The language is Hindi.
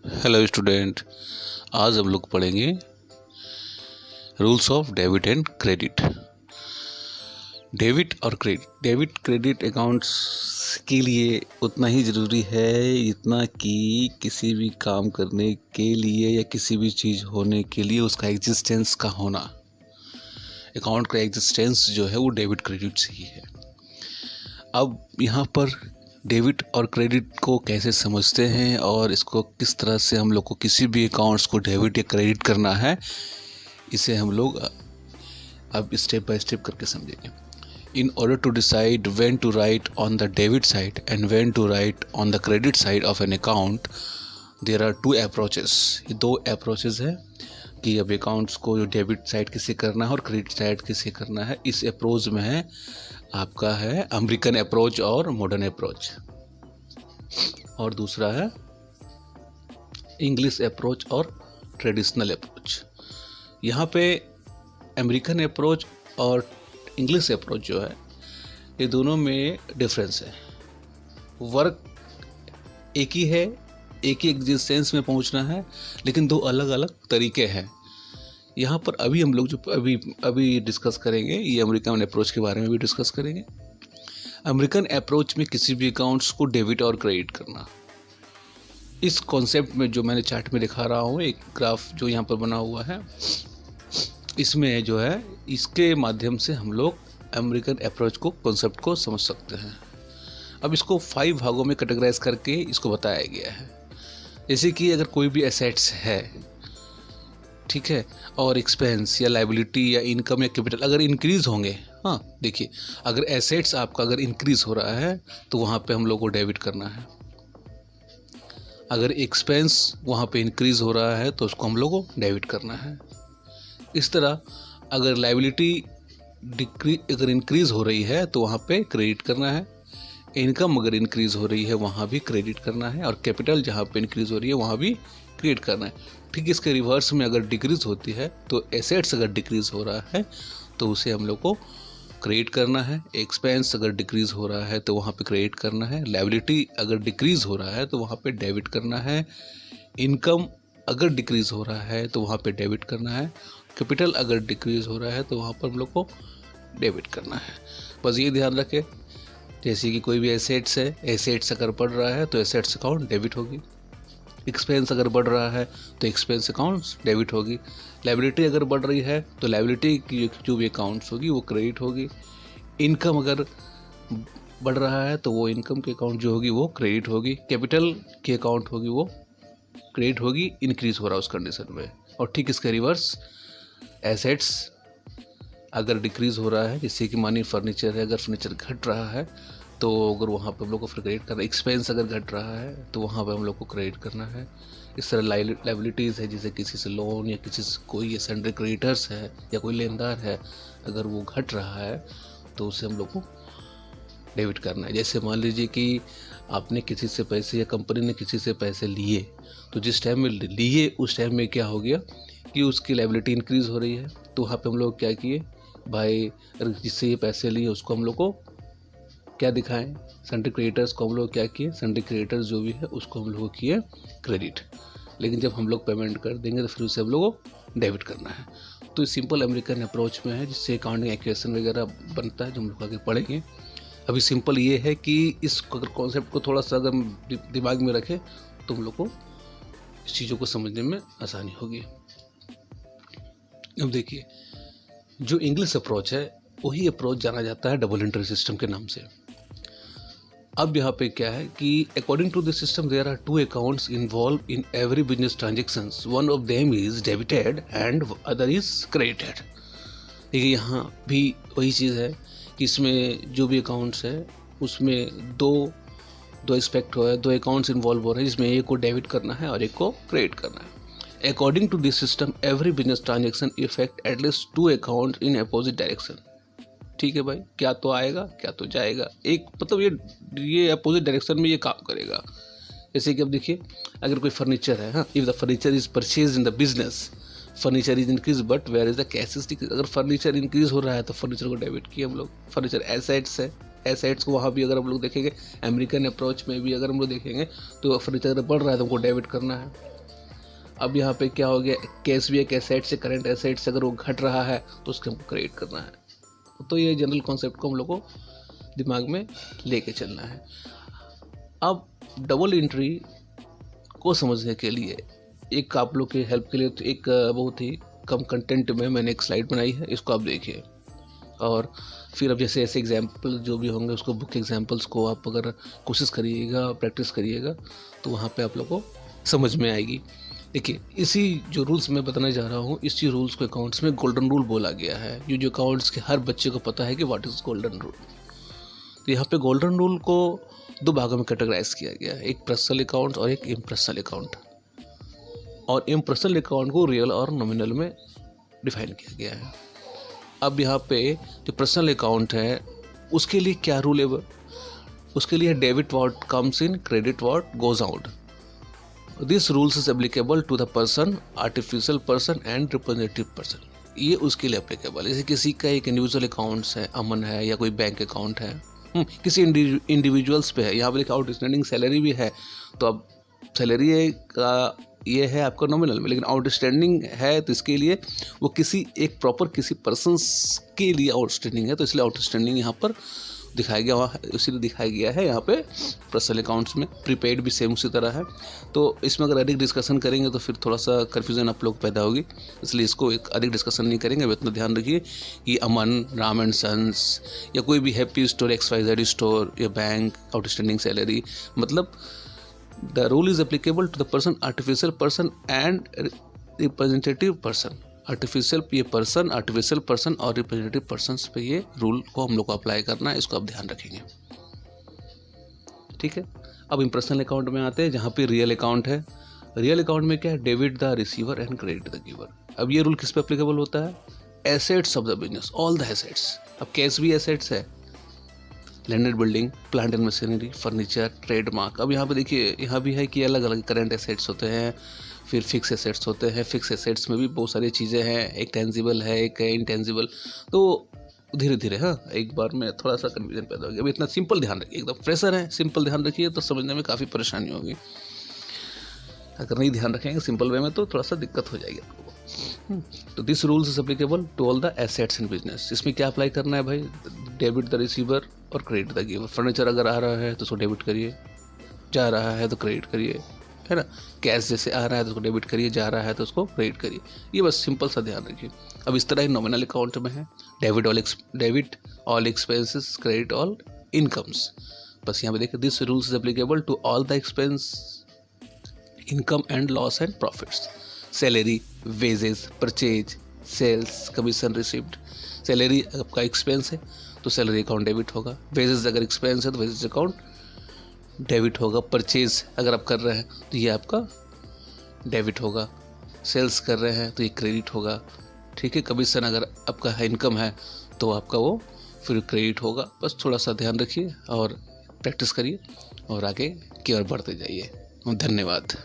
Hello student. आज हम लोग पढ़ेंगे rules of debit and credit. Debit और डेबिट क्रेडिट अकाउंट्स के लिए उतना ही ज़रूरी है जितना कि किसी भी काम करने के लिए या किसी भी चीज़ होने के लिए उसका एग्जिस्टेंस का होना। अकाउंट का एग्जिस्टेंस जो है वो डेबिट क्रेडिट से ही है। अब यहाँ पर डेबिट और क्रेडिट को कैसे समझते हैं और इसको किस तरह से हम लोग को किसी भी अकाउंट्स को डेबिट या क्रेडिट करना है, इसे हम लोग अब स्टेप बाय स्टेप करके समझेंगे। In order to decide when to write on the debit side and when to write on the credit side of an account, there are two approaches. ये दो अप्रोचेस है कि अब अकाउंट्स को जो डेबिट साइड किसे करना है और क्रेडिट साइड किसे करना है। इस अप्रोच में है आपका है अमेरिकन अप्रोच और मॉडर्न अप्रोच, और दूसरा है इंग्लिश अप्रोच और ट्रेडिशनल अप्रोच। यहाँ पे अमेरिकन अप्रोच और इंग्लिश अप्रोच जो है ये दोनों में डिफरेंस है। वर्क एक ही है, एक ही एग्जिस्टेंस में पहुँचना है, लेकिन दो अलग अलग तरीके हैं। यहाँ पर अभी हम लोग जो अभी डिस्कस करेंगे ये अमेरिकन अप्रोच के बारे में भी डिस्कस करेंगे। अमेरिकन अप्रोच में किसी भी अकाउंट्स को डेबिट और क्रेडिट करना, इस कॉन्सेप्ट में जो मैंने चार्ट में दिखा रहा हूँ, एक ग्राफ जो यहाँ पर बना हुआ है, इसमें जो है इसके माध्यम से हम लोग अमेरिकन अप्रोच को कॉन्सेप्ट को समझ सकते हैं। अब इसको 5 भागों में कैटेगराइज करके इसको बताया गया है। जैसे कि अगर कोई भी एसेट्स है, ठीक है, और एक्सपेंस या लाइबिलिटी या इनकम या कैपिटल अगर इंक्रीज होंगे, हाँ देखिए, अगर एसेट्स आपका अगर इंक्रीज हो रहा है तो वहाँ पे हम लोग को डेबिट करना है। अगर एक्सपेंस वहाँ पे इंक्रीज हो रहा है तो उसको हम लोग को डेबिट करना है। इस तरह अगर लाइबिलिटी अगर इंक्रीज हो रही है तो वहाँ पे क्रेडिट करना है। इनकम अगर इंक्रीज हो रही है वहाँ भी क्रेडिट करना है, और कैपिटल जहाँ पे इंक्रीज हो रही है वहाँ भी क्रेडिट करना है। ठीक इसके रिवर्स में अगर डिक्रीज होती है तो एसेट्स अगर डिक्रीज हो रहा है तो उसे हम लोग को क्रेडिट करना है। एक्सपेंस अगर डिक्रीज हो रहा है तो वहाँ पे क्रेडिट करना है। लायबिलिटी अगर डिक्रीज हो रहा है तो वहाँ पे डेबिट करना है। इनकम अगर डिक्रीज हो रहा है तो वहाँ पे डेबिट करना है। कैपिटल अगर डिक्रीज हो रहा है तो वहाँ पर हम लोग को डेबिट करना है। बस ये ध्यान रखें, जैसे कि कोई भी एसेट्स है, एसेट्स अगर बढ़ रहा है तो एसेट्स अकाउंट डेबिट होगी। एक्सपेंस अगर बढ़ रहा है तो एक्सपेंस अकाउंट्स डेबिट होगी। लायबिलिटी अगर बढ़ रही है तो लायबिलिटी की जो भी अकाउंट्स होगी वो क्रेडिट होगी। इनकम अगर बढ़ रहा है तो वो इनकम की अकाउंट जो होगी वो क्रेडिट होगी। कैपिटल की अकाउंट होगी वो क्रेडिट होगी, इंक्रीज हो रहा है उस कंडीशन में। और ठीक इसके रिवर्स, एसेट्स अगर डिक्रीज हो रहा है, जैसे कि मानिए फर्नीचर है, अगर फर्नीचर घट रहा है तो अगर वहाँ पे हम लोग को फिर क्रेडिट करना है। एक्सपेंस अगर घट रहा है तो वहाँ पे हम लोग को क्रेडिट करना है। इस तरह लाइबिलिटीज़ है, जैसे किसी से लोन या किसी से कोई सैंडरी क्रेडिटर्स है या कोई लेनदार है, अगर वो घट रहा है तो उसे हम लोग को डेबिट करना है। जैसे मान लीजिए कि आपने किसी से पैसे या कंपनी ने किसी से पैसे लिए, तो जिस टाइम में लिए उस टाइम में क्या हो गया कि उसकी लाइबिलिटी इंक्रीज़ हो रही है, तो वहाँ पे हम लोग क्या किए, भाई जिससे ये पैसे लिए उसको हम लोग को क्या दिखाएं, सैंडरी क्रेडिटर्स को हम लोग क्या किए, सैंडरी क्रेडिटर्स जो भी है उसको हम लोग किए क्रेडिट। लेकिन जब हम लोग पेमेंट कर देंगे तो फिर उसे हम लोग को डेबिट करना है। तो सिंपल अमेरिकन अप्रोच में है, जिससे अकाउंटिंग इक्वेशन वगैरह बनता है जो हम लोग आगे पढ़ेंगे। अभी सिंपल ये है कि इस कॉन्सेप्ट को थोड़ा सा अगर दिमाग में रखें तो हम लोग को इस चीज़ों को समझने में आसानी होगी। अब देखिए, जो इंग्लिश अप्रोच है वही अप्रोच जाना जाता है डबल एंट्री सिस्टम के नाम से। अब यहाँ पे क्या है कि according to this system there are 2 accounts involve in every business transactions, one of them is debited and other is credited. देखिए यहाँ भी वही चीज़ है कि इसमें जो भी अकाउंट्स है उसमें दो एस्पेक्ट हो है, 2 अकाउंट्स इन्वॉल्व हो रहे हैं, जिसमें एक को डेबिट करना है और एक को क्रेडिट करना है। According to this system every business transaction effect at least 2 account in opposite direction. ठीक है भाई, क्या तो आएगा क्या तो जाएगा, एक मतलब ये अपोजिट डायरेक्शन में ये काम करेगा। जैसे कि अब देखिए, अगर कोई फर्नीचर है, if the furniture is purchase in the business, furniture is increase but where is the cash is decrease. अगर फर्नीचर इंक्रीज हो रहा है तो फर्नीचर को डेबिट किए हम लोग। फर्नीचर एसेट्स है, एसेट्स को वहाँ भी अगर हम लोग देखेंगे, अमेरिकन अप्रोच में भी अगर हम लोग देखेंगे तो फर्नीचर अगर बढ़ रहा है तो हमको डेबिट करना है। अब यहाँ पे क्या हो गया, कैश भी एक एसेट से, करंट एसेट से अगर वो घट रहा है तो उसको हमको क्रेडिट करना है। तो ये जनरल कॉन्सेप्ट को हम लोग को दिमाग में लेके चलना है। अब डबल एंट्री को समझने के लिए एक आप लोग के हेल्प के लिए तो एक बहुत ही कम कंटेंट में मैंने एक स्लाइड बनाई है, इसको आप देखिए। और फिर अब जैसे ऐसे एग्जाम्पल जो भी होंगे उसको बुक एग्जाम्पल्स को आप अगर कोशिश करिएगा, प्रैक्टिस करिएगा, तो वहाँ पे आप लोग को समझ में आएगी। देखिए, इसी जो रूल्स मैं बताने जा रहा हूँ, इसी रूल्स को अकाउंट्स में गोल्डन रूल बोला गया है। ये जो अकाउंट्स के हर बच्चे को पता है कि व्हाट इज़ गोल्डन रूल। तो यहाँ पे गोल्डन रूल को दो भागों में कैटेगराइज किया गया है, एक पर्सनल अकाउंट और एक इम्पर्सनल अकाउंट। और इम्पर्सनल अकाउंट को रियल और नॉमिनल में डिफाइन किया गया है। अब यहाँ पे जो पर्सनल अकाउंट है उसके लिए क्या रूल है, उसके लिए debit what comes in, credit what goes out. This rules is applicable to the person, artificial person and representative person. ये उसके लिए एप्लीकेबल है। जैसे किसी का एक इंडिविजुअल अकाउंट्स है, अमन है, या कोई बैंक अकाउंट है, किसी इंडिविजुअल्स पे है। यहाँ पे आउटस्टैंडिंग सैलरी भी है, तो अब सैलरी का ये है आपका नॉमिनल में, लेकिन आउटस्टैंडिंग है तो इसके लिए वो किसी एक प्रॉपर किसी पर्सन्स के लिए आउटस्टैंडिंग है, तो इसलिए आउटस्टैंडिंग यहाँ पर दिखाया गया हुआ है, इसीलिए दिखाया गया है यहाँ पे पर्सनल अकाउंट्स में। प्रीपेड भी सेम उसी तरह है। तो इसमें अगर अधिक डिस्कशन करेंगे तो फिर थोड़ा सा कन्फ्यूजन आप लोग पैदा होगी, इसलिए इसको एक अधिक डिस्कशन नहीं करेंगे। अब इतना ध्यान रखिए कि अमन, राम एंड सन्स, या कोई भी हैप्पी स्टोर, XYZ स्टोर, या बैंक, आउटस्टैंडिंग सैलरी, मतलब the rule is applicable to the person, artificial person and representative person। Artificial ये पर्सन, आर्टिफिशियल पर्सन और रिप्रेजेंटेटिव पर्सन्स पे ये रूल को हम लोग को अप्लाई करना है, इसको आप ध्यान रखेंगे, ठीक है। अब इम्पर्सनल अकाउंट में आते हैं, जहाँ पे रियल अकाउंट है। रियल अकाउंट में क्या है, debit the receiver and credit the giver. अब ये रूल किस पे एप्लीकेबल होता है, assets of the business, all the assets. अब कैश भी एसेट्स है, landed building, plant and machinery, furniture, trademark. अब यहाँ पे देखिए, यहाँ भी है कि अलग अलग करंट एसेट्स होते हैं, फिर फिक्स एसेट्स होते हैं। फिक्स एसेट्स में भी बहुत सारी चीज़ें हैं, एक टेंजिबल है, एक है इंटेंजिबल। तो धीरे धीरे, हाँ, एक बार में थोड़ा सा कन्फ्यूजन पैदा हो गया। अभी इतना सिंपल ध्यान रखिए, एकदम फ्रेशर है, सिंपल ध्यान रखिए तो समझने में काफ़ी परेशानी होगी। अगर नहीं ध्यान रखेंगे सिंपल वे में तो थोड़ा सा दिक्कत हो जाएगी आपको। तो this rules is applicable to all the assets in business. इसमें क्या अप्लाई करना है भाई, डेबिट द रिसीवर और क्रेडिट द गिवर। फर्नीचर अगर आ रहा है तो उसको डेबिट करिए, जा रहा है तो क्रेडिट करिए, है ना। कैश जैसे आ रहा है तो उसको डेबिट करिए, जा रहा है तो उसको क्रेडिट करिए। ये बस सिंपल सा ध्यान रखिए। अब इस तरह ही नॉमिनल अकाउंट में है, debit all expenses, credit all incomes. बस यहाँ पे देखिए, this rules is applicable to all the expense, income and loss and profits. Salary, wages, purchase, sales, commission receipt. Salary आपका एक्सपेंस है तो सैलरी अकाउंट डेबिट होगा। वेजेस अगर एक्सपेंस है तो वेजेस अकाउंट डेबिट होगा। परचेज अगर आप कर रहे हैं तो ये आपका डेबिट होगा। सेल्स कर रहे हैं तो ये क्रेडिट होगा, ठीक है। कमीशन अगर आपका इनकम है तो आपका वो फिर क्रेडिट होगा। बस थोड़ा सा ध्यान रखिए और प्रैक्टिस करिए और आगे की ओर बढ़ते जाइए। धन्यवाद।